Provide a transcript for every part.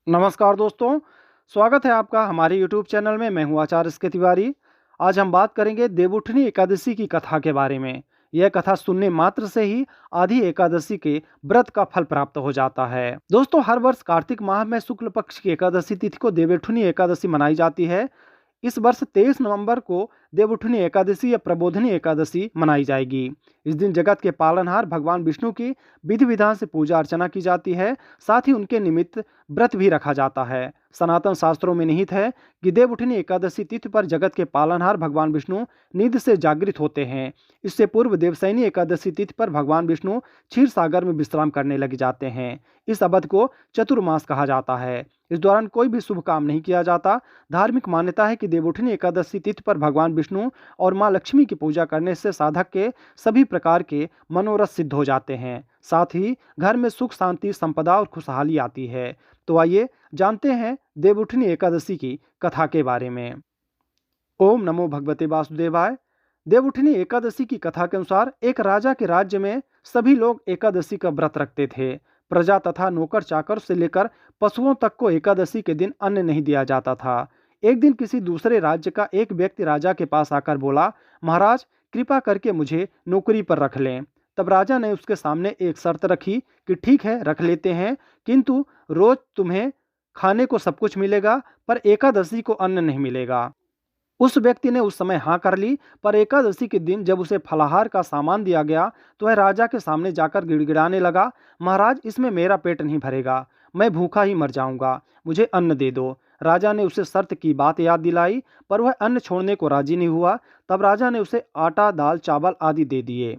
नमस्कार दोस्तों, स्वागत है आपका हमारे यूट्यूब चैनल में। मैं हूं आचार्य एस के तिवारी। आज हम बात करेंगे देवउठनी एकादशी की कथा के बारे में। यह कथा सुनने मात्र से ही आधी एकादशी के व्रत का फल प्राप्त हो जाता है। दोस्तों, हर वर्ष कार्तिक माह में शुक्ल पक्ष की एकादशी तिथि को देवउठनी एकादशी मनाई जाती है। इस वर्ष 23 नवंबर को देवउठनी एकादशी या प्रबोधनी एकादशी मनाई जाएगी। इस दिन जगत के पालनहार भगवान विष्णु की विधि विधान से पूजा अर्चना की जाती है। साथ ही उनके निमित्त व्रत भी रखा जाता है। सनातन शास्त्रों में निहित है कि देवउठनी एकादशी तिथि पर जगत के पालनहार भगवान विष्णु नींद से जागृत होते हैं। इससे पूर्व देवशयनी एकादशी तिथि पर भगवान विष्णु क्षीर सागर में विश्राम करने लग जाते हैं। इस अवधि को चतुर्मास कहा जाता है। इस दौरान कोई भी शुभ काम नहीं किया जाता। धार्मिक मान्यता है कि देवउठनी एकादशी तिथि पर भगवान विष्णु और माँ लक्ष्मी की पूजा करने से साधक के सभी प्रकार के मनोरथ सिद्ध हो जाते हैं। साथ ही घर में सुख शांति संपदा और खुशहाली आती है। तो आइए जानते हैं देवउठनी एकादशी की कथा के बारे में। ओम नमो भगवते वासुदेवाय। देवउठनी एकादशी की कथा के अनुसार एक राजा के राज्य में सभी लोग एकादशी का व्रत रखते थे। प्रजा तथा नौकर चाकर से लेकर पशुओं तक को एकादशी के दिन अन्न नहीं दिया जाता था। एक दिन किसी दूसरे राज्य का एक व्यक्ति राजा के पास आकर बोला, महाराज कृपा करके मुझे नौकरी पर रख लें। तब राजा ने उसके सामने एक शर्त रखी कि ठीक है, रख लेते हैं, किंतु रोज तुम्हें खाने को सब कुछ मिलेगा, पर एकादशी को अन्न नहीं मिलेगा। उस व्यक्ति ने उस समय हाँ कर ली, पर एकादशी के दिन जब उसे फलाहार का सामान दिया गया तो वह राजा के सामने जाकर गिड़गिड़ाने लगा, महाराज इसमें मेरा पेट नहीं भरेगा, मैं भूखा ही मर जाऊंगा, मुझे अन्न दे दो। राजा ने उसे शर्त की बात याद दिलाई, पर वह अन्न छोड़ने को राजी नहीं हुआ। तब राजा ने उसे आटा दाल चावल आदि दे दिए।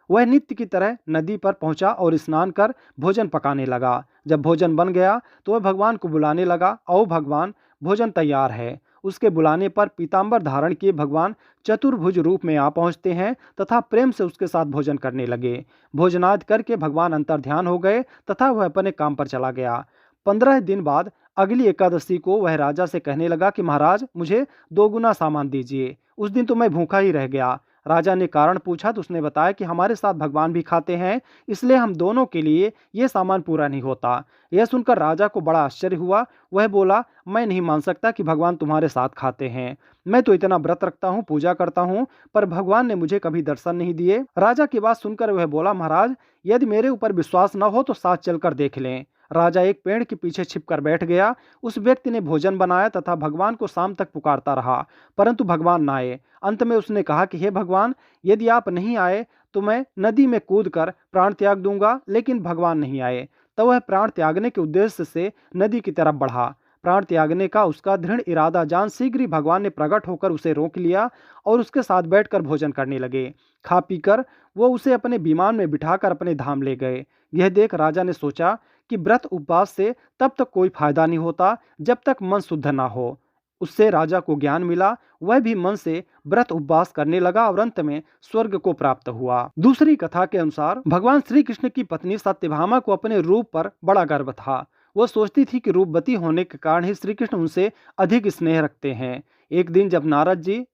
वह नित्य की तरह नदी पर पहुंचा और स्नान कर भोजन पकाने लगा। जब भोजन बन गया तो वह भगवान को बुलाने लगा, आओ भगवान, भोजन तैयार है। उसके बुलाने पर पीतांबर धारण किए भगवान चतुर्भुज रूप में आ पहुंचते हैं तथा प्रेम से उसके साथ भोजन करने लगे। भोजनादि करके भगवान अंतर्ध्यान हो गए तथा वह अपने काम पर चला गया। 15 दिन बाद अगली एकादशी को वह राजा से कहने लगा कि महाराज मुझे 2 गुना सामान दीजिए। उस दिन तो मैं भूखा ही रह गया। राजा ने कारण पूछा तो उसने बताया कि हमारे साथ भगवान भी खाते हैं, इसलिए हम दोनों के लिए ये सामान पूरा नहीं होता। यह सुनकर राजा को बड़ा आश्चर्य हुआ। वह बोला, मैं नहीं मान सकता कि भगवान तुम्हारे साथ खाते हैं। मैं तो इतना व्रत रखता हूँ, पूजा करता हूँ, पर भगवान ने मुझे कभी दर्शन नहीं दिए। राजा की बात सुनकर वह बोला, महाराज यदि मेरे ऊपर विश्वास न हो तो साथ चलकर देख लें। राजा एक पेड़ के पीछे छिपकर बैठ गया। उस व्यक्ति ने भोजन बनाया तथा भगवान को शाम तक पुकारता रहा, परंतु भगवान न आए। अंत में उसने कहा कि हे भगवान, यदि आप नहीं आए तो मैं नदी में कूदकर प्राण त्याग दूंगा। लेकिन भगवान नहीं आए। तब वह प्राण त्यागने के उद्देश्य से नदी की तरफ बढ़ा। प्राण त्यागने का उसका दृढ़ इरादा जान शीघ्र ही भगवान ने प्रकट होकर उसे रोक लिया और उसके साथ बैठकर भोजन करने लगे। खा पीकर वो उसे अपने विमान में बिठाकर अपने धाम ले गए। यह देख राजा ने सोचा कि व्रत उपवास से तब तक कोई फायदा नहीं होता जब तक मन शुद्ध ना हो। उससे राजा को ज्ञान मिला। वह भी मन से व्रत उपवास करने लगा और अंत में स्वर्ग को प्राप्त हुआ। दूसरी कथा के अनुसार भगवान श्री कृष्ण की पत्नी सत्यभामा को अपने रूप पर बड़ा गर्व था। वह सोचती थी कि रूपवती होने के कारण ही श्री कृष्ण उनसे अधिक स्नेह रखते हैं। एक दिन जब नारद जी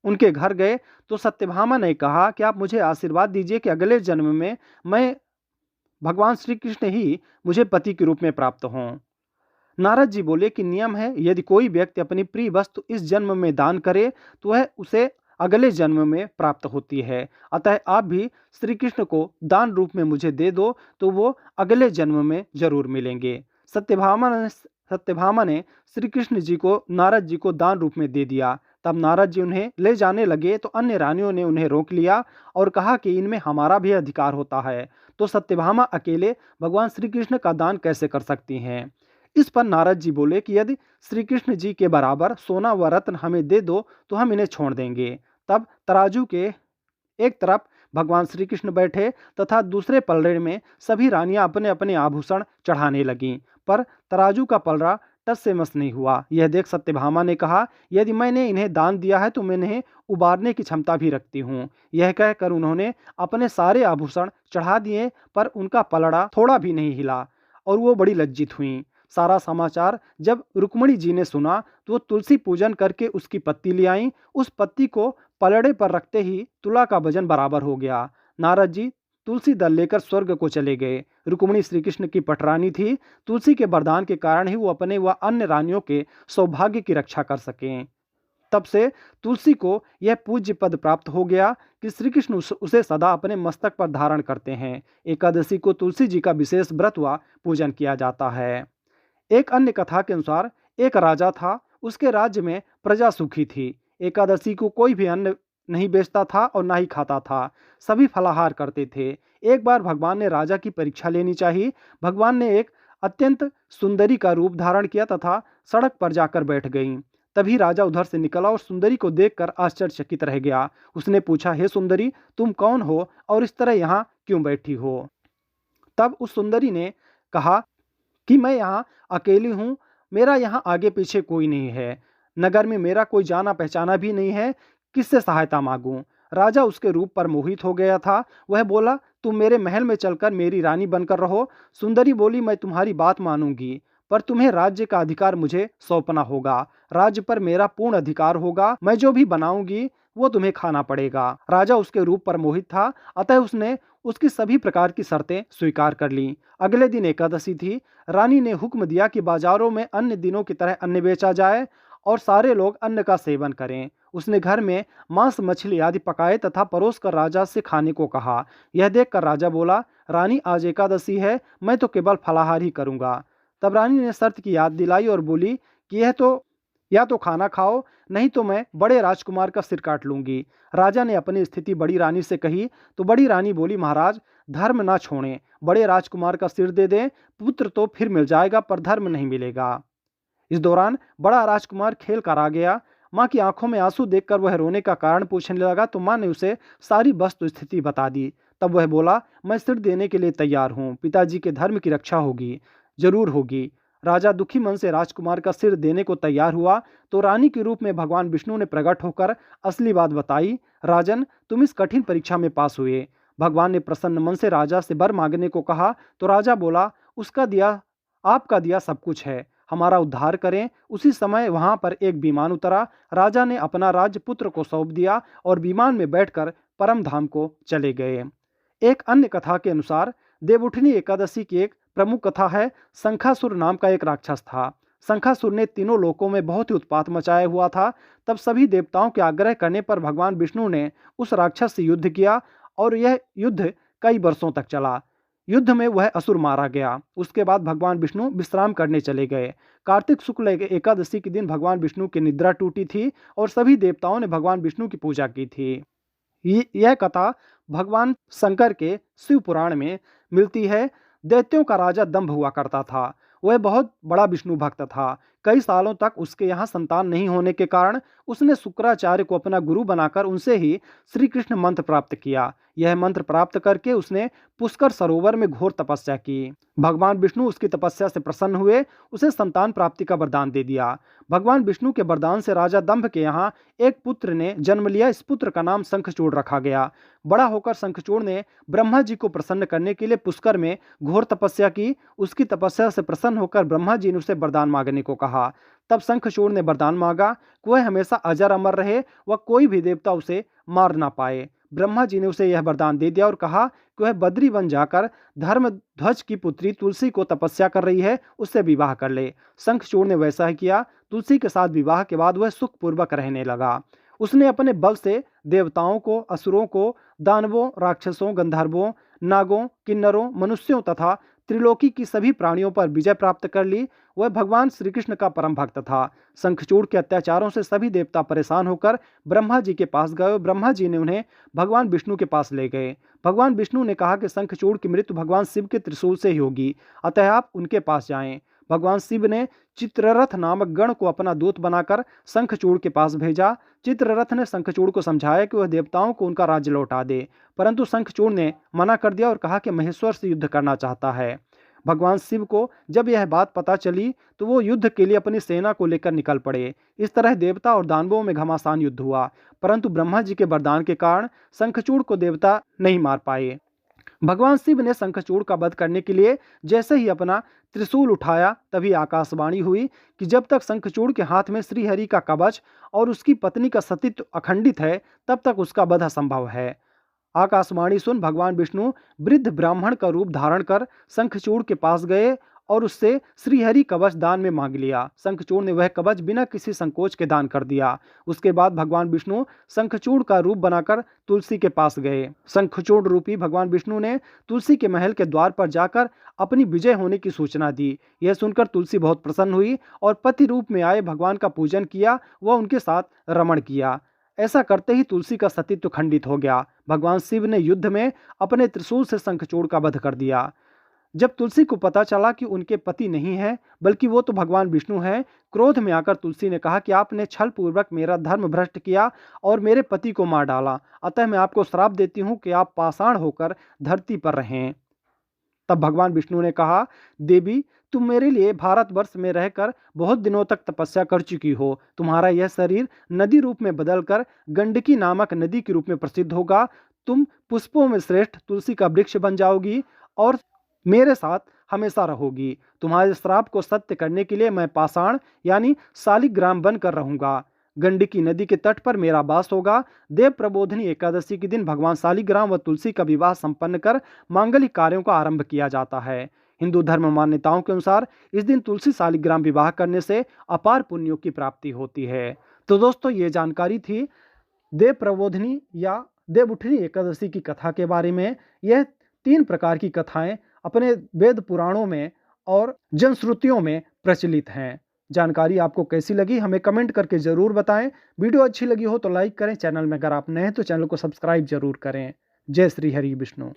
उनके घर गए तो सत्यभामा ने कहा कि आप मुझे आशीर्वाद दीजिए कि अगले जन्म में मैं भगवान श्री कृष्ण ही मुझे पति के रूप में प्राप्त हों। नारद जी बोले कि नियम है, यदि कोई व्यक्ति अपनी प्रिय वस्तु इस जन्म में दान करे तो वह उसे अगले जन्म में प्राप्त होती है। अतः आप भी श्री कृष्ण को दान रूप में मुझे दे दो तो वो अगले जन्म में जरूर मिलेंगे। सत्यभामा ने श्री कृष्ण जी को नारद जी को दान रूप में दे दिया। तब नारद जी उन्हें ले जाने लगे तो अन्य रानियों ने उन्हें रोक लिया और कहा कि इनमें हमारा भी अधिकार होता है, तो सत्यभामा अकेले भगवान श्री कृष्ण का दान कैसे कर सकती हैं। इस पर नारद जी बोले कि यदि श्री कृष्ण जी के बराबर सोना व रत्न हमें दे दो तो हम इन्हें छोड़ देंगे। तब तराजू के एक तरफ भगवान श्री कृष्ण बैठे तथा दूसरे पलड़े में सभी रानियां अपने अपने आभूषण चढ़ाने लगीं, पर तराजू का पलड़ा टस से मस नहीं हुआ। यह देख सत्यभामा ने कहा, यदि मैंने इन्हें दान दिया है तो मैं इन्हें उबारने की क्षमता भी रखती हूँ। यह कहकर उन्होंने अपने सारे आभूषण चढ़ा दिए, पर उनका पलड़ा थोड़ा भी नहीं हिला और वो बड़ी लज्जित हुई। सारा समाचार जब रुक्मणी जी ने सुना तो वो तुलसी पूजन करके उसकी पत्ती ले आई। उस पत्ती को पलड़े पर रखते ही तुला का वजन बराबर हो गया। नारद जी तुलसी दल लेकर स्वर्ग को चले गए। रुक्मिणी श्री कृष्ण की पटरानी थी। तुलसी के वरदान के कारण ही वो अपने व अन्य रानियों के सौभाग्य की रक्षा कर सकें। तब से तुलसी को यह पूज्य पद प्राप्त हो गया कि श्री कृष्ण उसे सदा अपने मस्तक पर धारण करते हैं। एकादशी को तुलसी जी का विशेष व्रत व पूजन किया जाता है। एक अन्य कथा के अनुसार एक राजा था, उसके राज्य में प्रजा सुखी थी। एकादशी को कोई भी अन्न नहीं बेचता था और ना ही खाता था, सभी फलाहार करते थे। एक बार भगवान ने राजा की परीक्षा लेनी चाहिए। भगवान ने एक अत्यंत सुंदरी का रूप धारण किया तथा सड़क पर जाकर बैठ गई। तभी राजा उधर से निकला और सुंदरी को देखकर आश्चर्यचकित रह गया। उसने पूछा, हे सुंदरी, तुम कौन हो और इस तरह यहाँ क्यों बैठी हो? तब उस सुंदरी ने कहा कि मैं यहाँ अकेली हूँ, मेरा यहाँ आगे पीछे कोई नहीं है, नगर में मेरा कोई जाना पहचाना भी नहीं है, किससे सहायता मांगूं? राजा उसके रूप पर मोहित हो गया था। वह बोला, तुम मेरे महल में चलकर मेरी रानी बनकर रहो। सुंदरी बोली, मैं तुम्हारी बात मानूंगी, पर तुम्हें राज्य का अधिकार मुझे सौंपना होगा। राज्य पर मेरा पूर्ण अधिकार होगा। मैं जो भी बनाऊंगी वो तुम्हें खाना पड़ेगा। राजा उसके रूप पर मोहित था, अतः उसने उसकी सभी प्रकार की शर्तें स्वीकार कर लीं। अगले दिन एकादशी थी। रानी ने हुक्म दिया कि बाजारों में अन्य दिनों की तरह अन्न बेचा जाए और सारे लोग अन्न का सेवन करें। उसने घर में मांस मछली आदि पकाए तथा परोस कर राजा से खाने को कहा। यह देखकर राजा बोला, रानी, आज एकादशी है, मैं तो केवल फलाहार ही करूंगा। तब रानी ने शर्त की याद दिलाई और बोली कि या तो खाना खाओ, नहीं तो मैं बड़े राजकुमार का सिर काट लूंगी। राजा ने अपनी स्थिति बड़ी रानी से कही तो बड़ी रानी बोली, महाराज, धर्म ना छोड़ें, बड़े राजकुमार का सिर दे दें, पुत्र तो फिर मिल जाएगा पर धर्म नहीं मिलेगा। इस दौरान बड़ा राजकुमार खेल कर आ गया। माँ की आंखों में आंसू देखकर वह रोने का कारण पूछने लगा तो माँ ने उसे सारी वस्तु स्थिति बता दी। तब वह बोला, मैं सिर देने के लिए तैयार हूँ, पिताजी के धर्म की रक्षा होगी, जरूर होगी। राजा दुखी मन से राजकुमार का सिर देने को तैयार हुआ तो रानी के रूप में भगवान विष्णु ने प्रकट होकर असली बात बताई। राजन, तुम इस कठिन परीक्षा में पास हुए। भगवान ने प्रसन्न मन से राजा से वर मांगने को कहा तो राजा बोला, उसका दिया आपका दिया सब कुछ है, हमारा उद्धार करें। उसी समय वहां पर एक विमान उतरा। राजा ने अपना राज्य पुत्र को सौंप दिया और विमान में बैठकर परम धाम को चले गए। एक अन्य कथा के अनुसार देवउठनी एकादशी की एक प्रमुख कथा है। शंखासुर नाम का एक राक्षस था। शंखासुर ने तीनों लोकों में बहुत ही उत्पात मचाया हुआ था। तब सभी देवताओं के आग्रह करने पर भगवान विष्णु ने उस राक्षस से युद्ध किया और यह युद्ध कई वर्षों तक चला। युद्ध में वह असुर मारा गया। उसके बाद भगवान विष्णु विश्राम करने चले गए। कार्तिक शुक्ल एकादशी के दिन भगवान विष्णु की निद्रा टूटी थी और सभी देवताओं ने भगवान विष्णु की पूजा की थी। यह कथा भगवान शंकर के शिव पुराण में मिलती है। दैत्यों का राजा दंभ हुआ करता था। वह बहुत बड़ा विष्णु भक्त था। कई सालों तक उसके यहाँ संतान नहीं होने के कारण उसने शुक्राचार्य को अपना गुरु बनाकर उनसे ही श्री कृष्ण मंत्र प्राप्त किया। यह मंत्र प्राप्त करके उसने पुष्कर सरोवर में घोर तपस्या की। भगवान विष्णु उसकी तपस्या से प्रसन्न हुए, उसे संतान प्राप्ति का वरदान दे दिया। भगवान विष्णु के वरदान से राजा दंभ के यहाँ एक पुत्र ने जन्म लिया। इस पुत्र का नाम शंखचूड़ रखा गया। बड़ा होकर शंखचूड़ ने ब्रह्मा जी को प्रसन्न करने के लिए पुष्कर में घोर तपस्या की। उसकी तपस्या से प्रसन्न होकर ब्रह्मा जी ने उसे वरदान मांगने को कहा। तब शंखचूड़ ने वरदान मांगा कि वह हमेशा अजर अमर रहे व कोई भी देवता उसे मार ना पाए। ब्रह्मा जी ने उसे यह वरदान दे दिया और कहा कि वह बद्री वन जाकर धर्मध्वज की पुत्री तुलसी को तपस्या कर रही है, उससे विवाह कर ले। शंखचूड़ ने वैसा ही किया। तुलसी के साथ विवाह के बाद वह सुखपूर्वक रहने लगा। उसने अपने बल से देवताओं को, असुरों को, दानवों, राक्षसों, गंधर्वों, नागों, किन्नरों, मनुष्यों तथा त्रिलोकी की सभी प्राणियों पर विजय प्राप्त कर ली। वह भगवान श्री कृष्ण का परम भक्त था। शंखचूड़ के अत्याचारों से सभी देवता परेशान होकर ब्रह्मा जी के पास गए। ब्रह्मा जी ने उन्हें भगवान विष्णु के पास ले गए। भगवान विष्णु ने कहा कि शंखचूड़ की मृत्यु भगवान शिव के त्रिशूल से ही होगी, अतः आप उनके पास जाएं। भगवान शिव ने चित्ररथ नामक गण को अपना दूत बनाकर शंखचूड़ के पास भेजा। चित्ररथ ने शंखचूड़ को समझाया कि वह देवताओं को उनका राज्य लौटा दे, परंतु शंखचूड़ ने मना कर दिया और कहा कि महेश्वर से युद्ध करना चाहता है। भगवान शिव को जब यह बात पता चली तो वो युद्ध के लिए अपनी सेना को लेकर निकल पड़े। इस तरह देवता और दानवों में घमासान युद्ध हुआ, परंतु ब्रह्मा जी के वरदान के कारण शंखचूड़ को देवता नहीं मार पाए। भगवान शिव ने शंखचूड़ का वध करने के लिए जैसे ही अपना त्रिशूल उठाया, तभी आकाशवाणी हुई कि जब तक शंखचूड़ के हाथ में श्रीहरि का कवच और उसकी पत्नी का सतीत्व अखंडित है, तब तक उसका वध असंभव है। आकाशवाणी सुन भगवान विष्णु वृद्ध ब्राह्मण का रूप धारण कर शंखचूड़ के पास गए और उससे श्रीहरि कवच दान में मांग लिया। शंखचूड़ ने वह कवच बिना किसी संकोच के दान कर दिया। उसके बाद भगवान विष्णु शंखचूड़ का रूप बनाकर तुलसी के पास गए। शंखचूड़ रूपी भगवान विष्णु ने तुलसी के महल के द्वार पर जाकर अपनी विजय होने की सूचना दी। यह सुनकर तुलसी बहुत प्रसन्न हुई और पति रूप में आए भगवान का पूजन किया व उनके साथ रमण किया। ऐसा करते ही तुलसी का सतीत्व खंडित हो गया। भगवान शिव ने युद्ध में अपने त्रिशूल से शंखचूड़ का वध कर दिया। जब तुलसी को पता चला कि उनके पति नहीं है बल्कि वो तो भगवान विष्णु हैं, क्रोध में आकर तुलसी ने कहा कि आपने छल पूर्वक मेरा धर्म भ्रष्ट किया और मेरे पति को मार डाला, अतः मैं आपको श्राप देती हूँ कि आप पाषाण होकर धरती पर रहें। तब भगवान विष्णु ने कहा, देवी तुम मेरे लिए भारतवर्ष में रहकर बहुत दिनों तक तपस्या कर चुकी हो। तुम्हारा यह शरीर नदी रूप में बदलकर गंडकी नामक नदी के रूप में प्रसिद्ध होगा। तुम पुष्पों में श्रेष्ठ तुलसी का वृक्ष बन जाओगी और मेरे साथ हमेशा रहोगी। तुम्हारे श्राप को सत्य करने के लिए मैं पाषाण यानी शालिग्राम बनकर रहूंगा। गंडकी नदी के तट पर मेरा वास होगा। देव प्रबोधिनी एकादशी के दिन भगवान शालिग्राम व तुलसी का विवाह संपन्न कर मांगलिक कार्यों का आरंभ किया जाता है। हिंदू धर्म मान्यताओं के अनुसार इस दिन तुलसी शालिग्राम विवाह करने से अपार पुण्यों की प्राप्ति होती है। तो दोस्तों, ये जानकारी थी देव प्रबोधिनी या देवउठनी एकादशी की कथा के बारे में। यह 3 प्रकार की कथाएं अपने वेद पुराणों में और जनश्रुतियों में प्रचलित हैं। जानकारी आपको कैसी लगी हमें कमेंट करके ज़रूर बताएं। वीडियो अच्छी लगी हो तो लाइक करें। चैनल में अगर आप नए हैं तो चैनल को सब्सक्राइब जरूर करें। जय श्री हरि विष्णु।